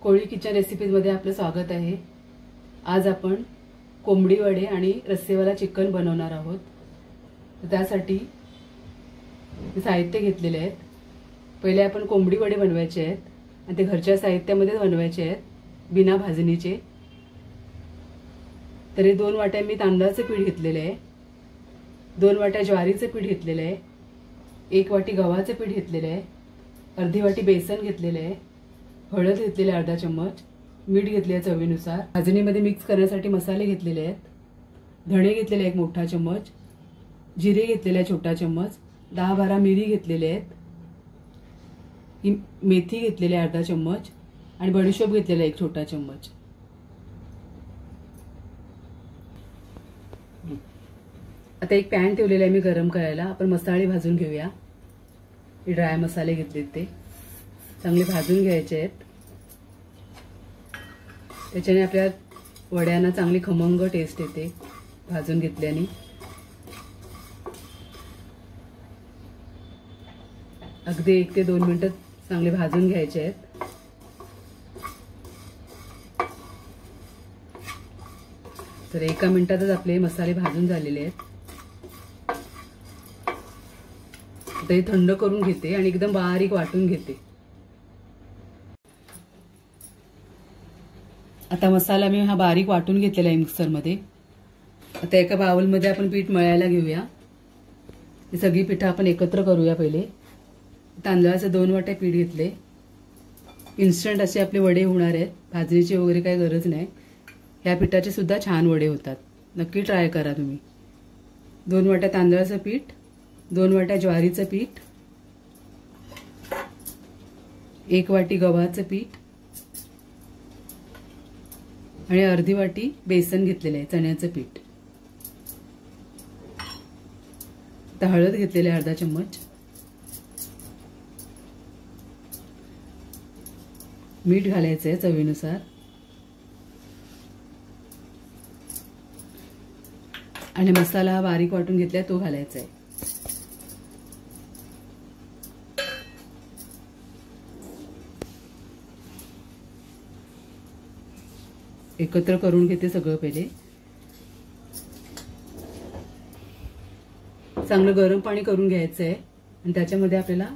कोळी kitchen रेसिपीजमध्ये आपलं स्वागत आहे। आज आपण कोंबडी वडे आणि रस्सेवाला चिकन बनवणार आहोत। त्यासाठी साहित्य घेतलेले आहेत। पहिले आपण कोंबडी वडे बनवायचे आहेत आणि ते घरच्या साहित्यामध्ये बनवायचे आहेत, बिना भाजणीचे। तरी 2 वाट्या मी तांदळाचे पीठ घेतलेले आहे, 2 वाट्या ज्वारीचे पीठ घेतलेले आहे, 1 वाटी गव्हाचे पीठ घेतलेले आहे, अर्धी वाटी बेसन घेतलेले आहे, हळद घेतलेले अर्धा चम्मच, मीठ घेतले चवीनुसार, भाजणीमध्ये मिक्स करण्यासाठी मसाले घेतलेले आहेत, धणे घेतलेले 1 मोठा चम्मच, जिरे घेतलेले छोटा चम्मच, 10-12 मिरी घेतलेले आहेत, मेथी घेतलेली अर्धा चम्मच आणि बडीशोप घेतलेला 1 छोटा चम्मच। आता एक पॅन ठेवलेला आहे मी गरम करायला। आपण मसाले भाजून घेऊया। हे ड्राय मसाले घेतलेत, ते चांगले भाजून घ्यायचे आहेत। त्याच्याने आपल्या वड्यांना चांगली खमंग टेस्ट येते भाजून घेतल्याने। अगदी 1 ते 2 मिनिटं चांगले भाजून घ्यायचे आहेत। तर 1 मिनिटातच आपले मसाले भाजून झालेले आहेत। आता हे थंड करून घेते आणि एकदम बारीक वाटून घेते। आता मसाला मी हा बारीक वाटून घेतलेला आहे मिक्सर मध्ये। आता एका बाउल मध्ये आपण पीठ मळायला घेऊया। ही सगळी पिठं आपण एकत्र करूया। पहिले तांदळाचे 2 वाट्या पीठ घेतले। इन्स्टंट असे आपले वडे होणार आहेत, भाजणीची वगैरे काही गरज नाही। ह्या पिठाचे सुद्धा छान वडे होतात, नक्की ट्राय करा तुम्ही। 2 वाट्या तांदळाचं पीठ, 2 वाट्या ज्वारीचं पीठ, 1 वाटी गव्हाचं पीठ आणि अर्धी वाटी बेसन घेतलेले आहे, चण्याचं पीठ। आता हळद घेतलेले अर्धा चम्मच, मीठ घालायचं आहे चवीनुसार आणि मसाला बारीक वाटून घेतलाय तो घालायचा आहे। एकत्र करून घेते सगळं। पहिले चांगलं गरम पाणी करून घ्यायचं आहे आणि त्याच्यामध्ये आपल्याला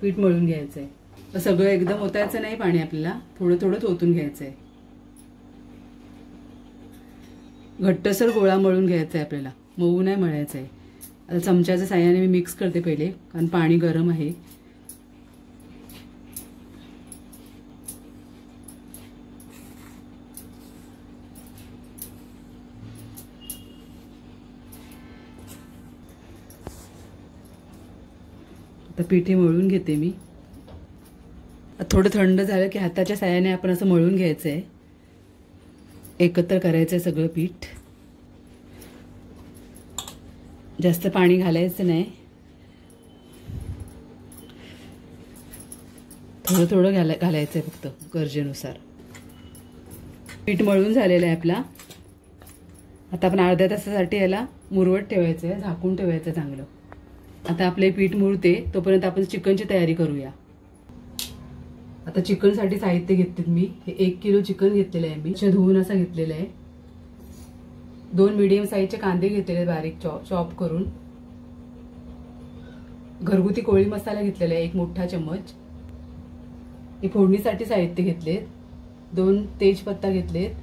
पीठ मळून घ्यायचं आहे। सगळं एकदम ओतायचं नाही पाणी, आपल्याला थोडं थोडं ओतून घ्यायचं आहे। घट्टसर गोळा मळून घ्यायचा आहे आपल्याला, मऊ नाही मळायचं आहे। आता चमच्याच्या साहाय्याने मी मिक्स करते पहिले, कारण पाणी गरम आहे। आता पिठे मळून घेते मी। थोडं थंड झालं की हाताच्या साहाय्याने आपण असं मळून घ्यायचं आहे, एकत्र करायचं आहे सगळं पीठ। जास्त पाणी घालायचं नाही, थोडं थोडं घालायचं आहे फक्त गरजेनुसार। पीठ मळून झालेलं आहे आपला। आता आपण अर्ध्या तासासाठी याला मुरवत ठेवायचं आहे, झाकून ठेवायचं चांगलं। आता आपले पीठ मुरते तोपर्यंत आपण चिकनची तयारी करूया। आता चिकन साठी साहित्य घेतले मी। हे 1 किलो चिकन घेतलेलं आहे मी, धुवून असं घेतलेलं आहे। 2 मीडियम साईजचे कांदे घेतलेले बारीक चॉप करून। घरगुती कोळी मसाला घेतलेला आहे 1 मोठा चम्मच। हे फोडणीसाठी साहित्य घेतले, 2 तेजपत्ता घेतलेत,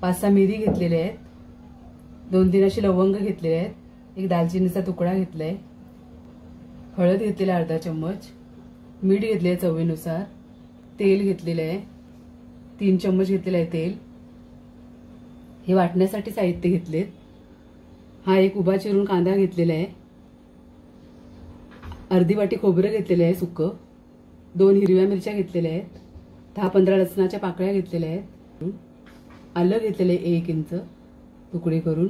5-6 मिरी घेतलेले आहेत, 2-3 असे लवंग घेतलेले आहेत, 1 दालचिनीचा तुकडा घेतलाय, हळद घेतलेला अर्धा चम्मच, मीठ घेतले चवीनुसार, तेल घेतलेलं आहे 3 चम्मच घेतलेलं आहे तेल। हे वाटण्यासाठी साहित्य घेतलेत। हा 1 उभा चिरून कांदा घेतलेला आहे, अर्धी वाटी खोबरं घेतलेलं आहे सुकं, 2 हिरव्या मिरच्या घेतलेल्या आहेत, 10-15 लसणाच्या पाकळ्या घेतलेल्या आहेत, आलं घेतलेलं आहे 1 इंच तुकडे करून,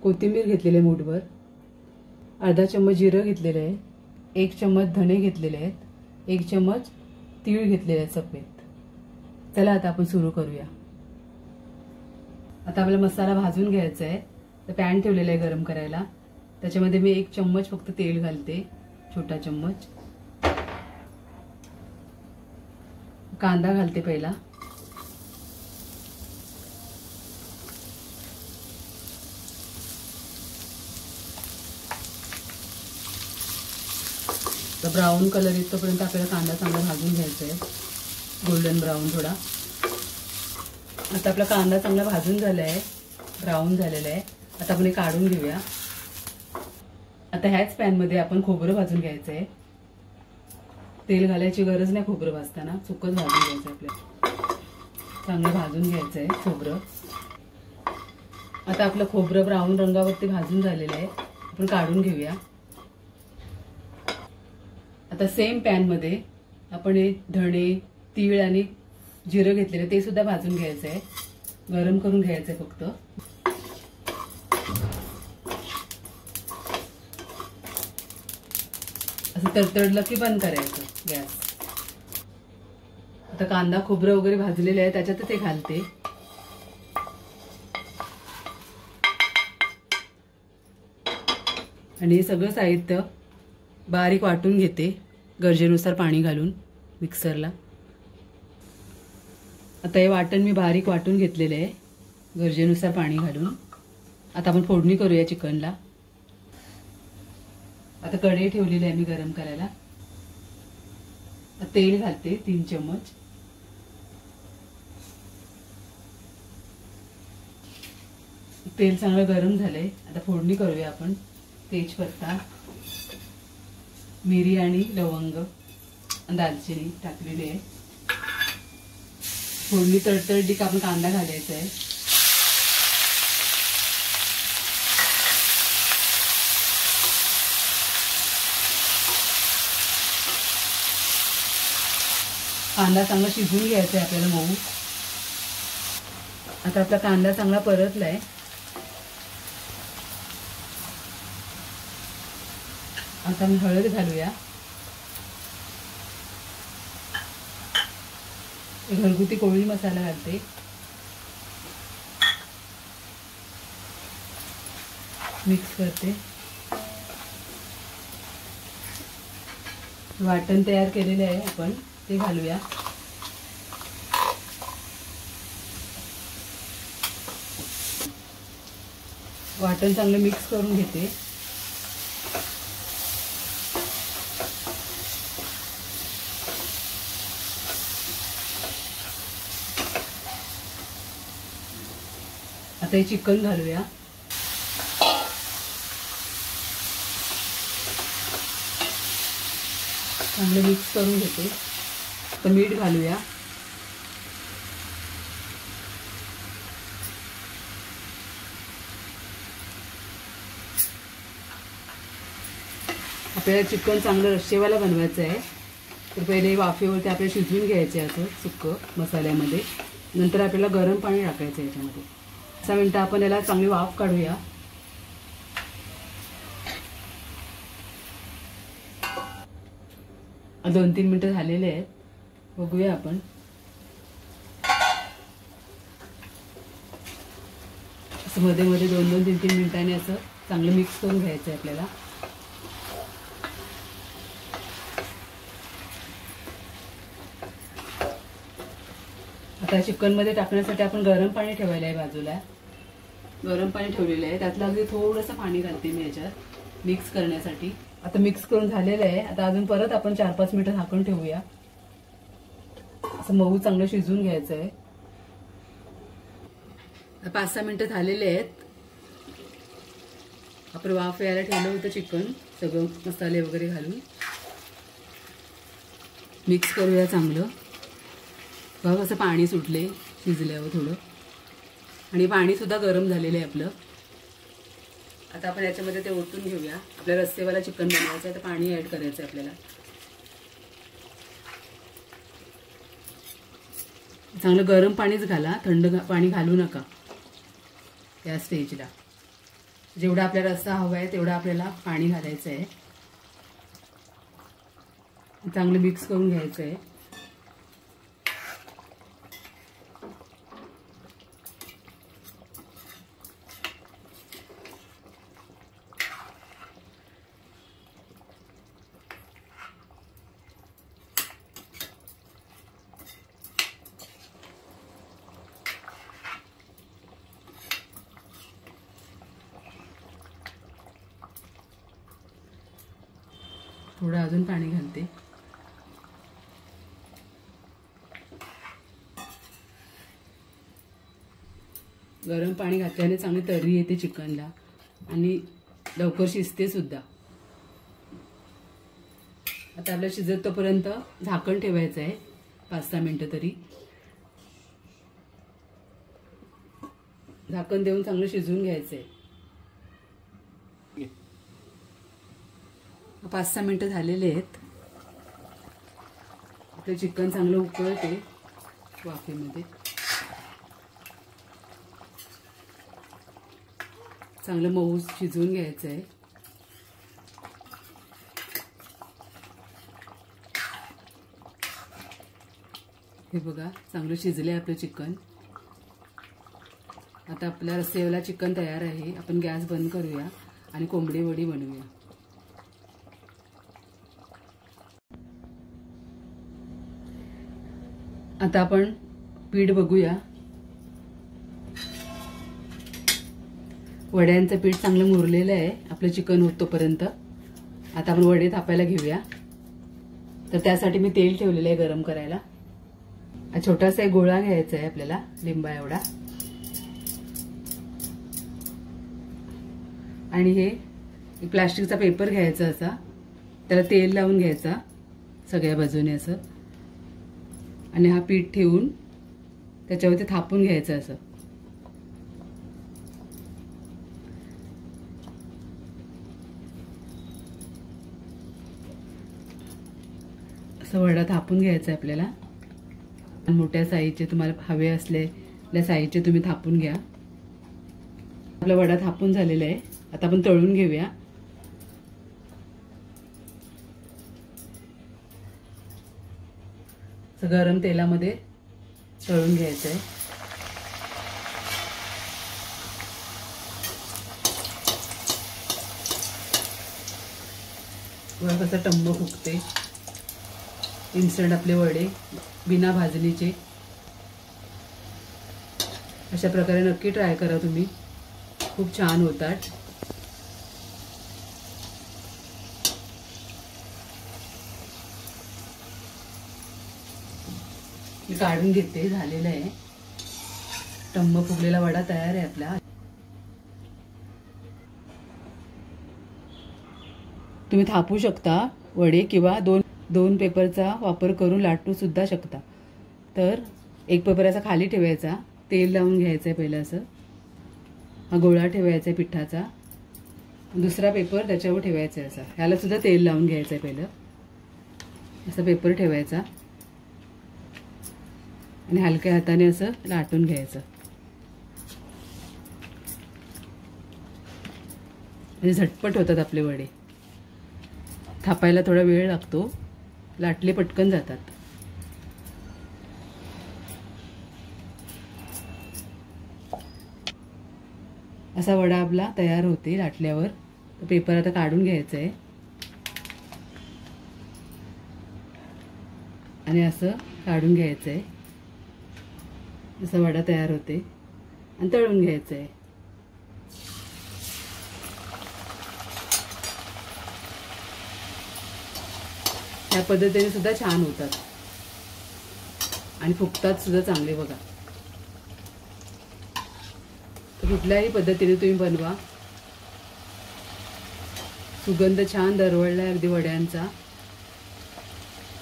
कोथिंबीर घेतलेले मूठभर, अर्धा चम्मच जिरं घेतलेलं आहे, 1 चम्मच धणे घेतलेले आहेत, 1 चम्मच तीळ घेतलेले आहेत सफेद। चला आता आपण सुरू करूया। आता आपल्याला मसाला भाजून घ्यायचा आहे। तर पॅन ठेवलेला आहे गरम करायला, त्याच्यामध्ये मी 1 चम्मच फक्त तेल घालते, छोटा चम्मच। कांदा घालते पहिला, तर ब्राऊन कलर येतोपर्यंत आपल्याला कांदा चांगला भाजून घ्यायचा आहे, गोल्डन ब्राऊन थोडा. आता आपला कांदा चांगला भाजून झाला आहे, ब्राऊन झालेला आहे. आता आपण हे काढून घेऊया. आता ह्याच पॅनमध्ये आपण खोबरं भाजून घ्यायचं आहे. तेल घालायची गरज नाही खोबरं भाजताना, सुकच भाजून घ्यायचं आपल्याला. चांगलं भाजून घ्यायचं आहे खोबरं. आता आपलं खोबरं ब्राऊन रंगावरती भाजून झालेलं आहे, आपण काढून घेऊया. आता सेम पॅनमध्ये आपण हे धणे, तीळ आणि जिरं घेतलेलं ते सुद्धा भाजून घ्यायचं आहे, गरम करून घ्यायचं आहे फक्त. असं तडतडलं की बंद करायचं गॅस. आता कांदा खोबरं वगैरे भाजलेलं आहे, त्याच्यात ते घालते. आणि हे सगळं साहित्य बारीक वाटून घेते, गरजेनुसार पाणी घालून मिक्सरला. आता हे वाटण मी बारीक वाटून घेतलेलं आहे, गरजेनुसार पाणी घालून. आता आपण फोडणी करूया चिकनला. आता कढई ठेवलेली आहे मी गरम करायला. तेल घालते 3 चम्मच. तेल चांगलं गरम झालंय. आता फोडणी करूया आपण. तेजपत्ता, मिरी आणि लवंग, दालचिनी टाकलेली आहे. फोडणी तडतडली का आपण कांदा घालायचा आहे. कांदा चांगला शिजवून घ्यायचा आहे आपल्याला मऊ. आता आपला कांदा चांगला परतलाय. आता मी हळद घालूया. घरगुती कोळी मसाला घालते. मिक्स करते. वाटण तयार केलेले आहे आपण, ते घालूया. वाटण चांगलं मिक्स करून घेते. आता हे चिकन घालूया. चांगलं मिक्स करून घेते. तर मीठ घालूया. आपल्याला चिकन चांगलं रश्शेवाला बनवायचं आहे, तर पहिले वाफेवरती आपल्याला शिजवून घ्यायचे असं सुक्क मसाल्यामध्ये. नंतर आपल्याला गरम पाणी टाकायचं याच्यामध्ये. 5 मिनिटं आपण याला चांगली वाफ काढूया. आता 2-3 मिनिटं झालेले आहेत, बघूया आपण. असं मध्ये मध्ये 2-2, 3-3 मिनिटांनी असं चांगलं मिक्स करून घ्यायचं आहे आपल्याला. आता चिकनमध्ये टाकण्यासाठी आपण गरम पाणी ठेवायला आहे बाजूला. गरम पाणी ठेवलेलं आहे, त्यातलं अगदी थोडंसं पाणी घालते मी याच्यात मिक्स करण्यासाठी. आता मिक्स करून झालेलं आहे. आता अजून परत आपण 4-5 मिनिटं झाकण ठेवूया. असं मऊ चांगलं शिजवून घ्यायचं आहे. 5-6 मिनिटं झालेले आहेत. आपण वाफ यायला ठेवलं होतं चिकन, सगळं मसाले वगैरे घालून. मिक्स करूया चांगलं. बघ असं पाणी सुटले शिजल्यावर थोडं, आणि पाणी सुद्धा गरम झालेलं आहे आपलं. आता आपण याच्यामध्ये ते ओतून घेऊया. आपल्या रस्सेवाला चिकन बनवायचं आहे, तर पाणी ऍड करायचं आहे आपल्याला. चांगलं गरम पाणीच घाला, थंड पाणी घालू नका या स्टेजला. जेवढा आपल्याला रस्सा हवा आहे तेवढा आपल्याला पाणी घालायचं आहे. चांगलं मिक्स करून घ्यायचं आहे. थोडं अजून पाणी घालते. गरम पाणी घातल्याने चांगली तर्री येते चिकनला आणि लवकर शिजते सुद्धा. आता आपल्याला शिजत तोपर्यंत झाकण ठेवायचं आहे 5-6 मिनिटं तरी. झाकण देऊन चांगलं शिजवून घ्यायचं आहे. 5-6 मिनिटं झालेले आहेत. आपलं चिकन चांगलं उकळते वाफेमध्ये. चांगलं मऊ शिजवून घ्यायचं आहे. हे बघा चांगलं शिजलंय आपलं चिकन. आता आपला रस्सेवाला चिकन तयार आहे. आपण गॅस बंद करूया आणि कोंबडी वडी बनवूया. आता आपण पीठ बघूया. वड्यांचं पीठ चांगलं मुरलेलं आहे आपलं चिकन होत तोपर्यंत. आता आपण वडे थापायला घेऊया. तर त्यासाठी मी तेल ठेवलेलं आहे गरम करायला. छोटासा एक गोळा घ्यायचा आहे आपल्याला लिंबा एवढा. आणि हे एक प्लास्टिकचा पेपर घ्यायचा असा, त्याला तेल लावून घ्यायचा सगळ्या बाजूने असं. आणि हा पीठ ठेवून त्याच्यावरती थापून घ्यायचं असं. असं वडा थापून घ्यायचा आहे आपल्याला. आणि मोठ्या साईजचे तुम्हाला हवे असलेल्या साईजचे तुम्ही थापून घ्या. आपला वडा थापून झालेला आहे. आता आपण तळून घेऊया. गरम तेलामध्ये तळून घ्यायचं आहे. बघा कसं टम्म फुगते. इन्स्टंट आपले वडे बिना भाजणीचे. अशा प्रकारे नक्की ट्राय करा तुम्ही. खूप छान होतात. मी काढून घेते. झालेला आहे. टम्म फुगलेला वडा तयार आहे आपला. तुम्ही थापू शकता वडे किंवा दोन पेपरचा वापर करून लाटू सुद्धा शकता. तर एक पेपर असा खाली ठेवायचा, तेल लावून घ्यायचं आहे पहिलं असं. हा गोळा ठेवायचा आहे पिठाचा. दुसरा पेपर त्याच्यावर ठेवायचा आहे असा. ह्याला सुद्धा तेल लावून घ्यायचं आहे पहिलं. असा पेपर ठेवायचा आणि हलक्या हाताने असं लाटून घ्यायचं. म्हणजे झटपट होतात आपले वडे. थापायला थोडा वेळ लागतो, लाटले पटकन जातात. असा वडा आपला तयार होते लाटल्यावर. पेपर आता काढून घ्यायचं आहे आणि असं काढून घ्यायचं आहे. असा वडा तयार होते आणि तळून घ्यायचं आहे. या पद्धतीने सुद्धा छान होतात आणि फुगतात सुद्धा चांगले बघा. तर कुठल्याही पद्धतीने तुम्ही बनवा. सुगंध छान दरवळलाय अगदी वड्यांचा.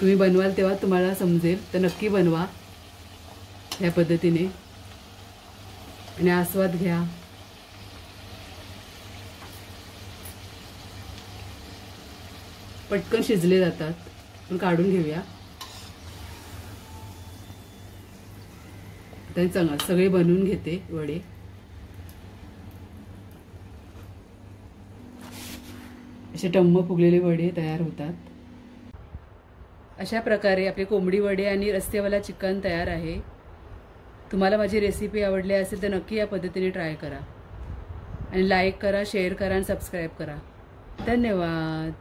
तुम्ही बनवाल तेव्हा तुम्हाला समजेल. तर नक्की बनवा या पद्धतीने आणि आस्वाद घ्या. पटकन शिजले जातात. पण काढून घेऊया. आता चांगलं सगळे बनवून घेते वडे. असे टम्म फुगलेले वडे तयार होतात. अशा प्रकारे आपले कोंबडी वडे आणि रस्सेवाला चिकन तयार आहे. तुम्हाला माझी रेसिपी आवडली असेल तर नक्की या पद्धतीने ट्राय करा आणि लाईक करा, शेअर करा आणि सबस्क्राईब करा. धन्यवाद.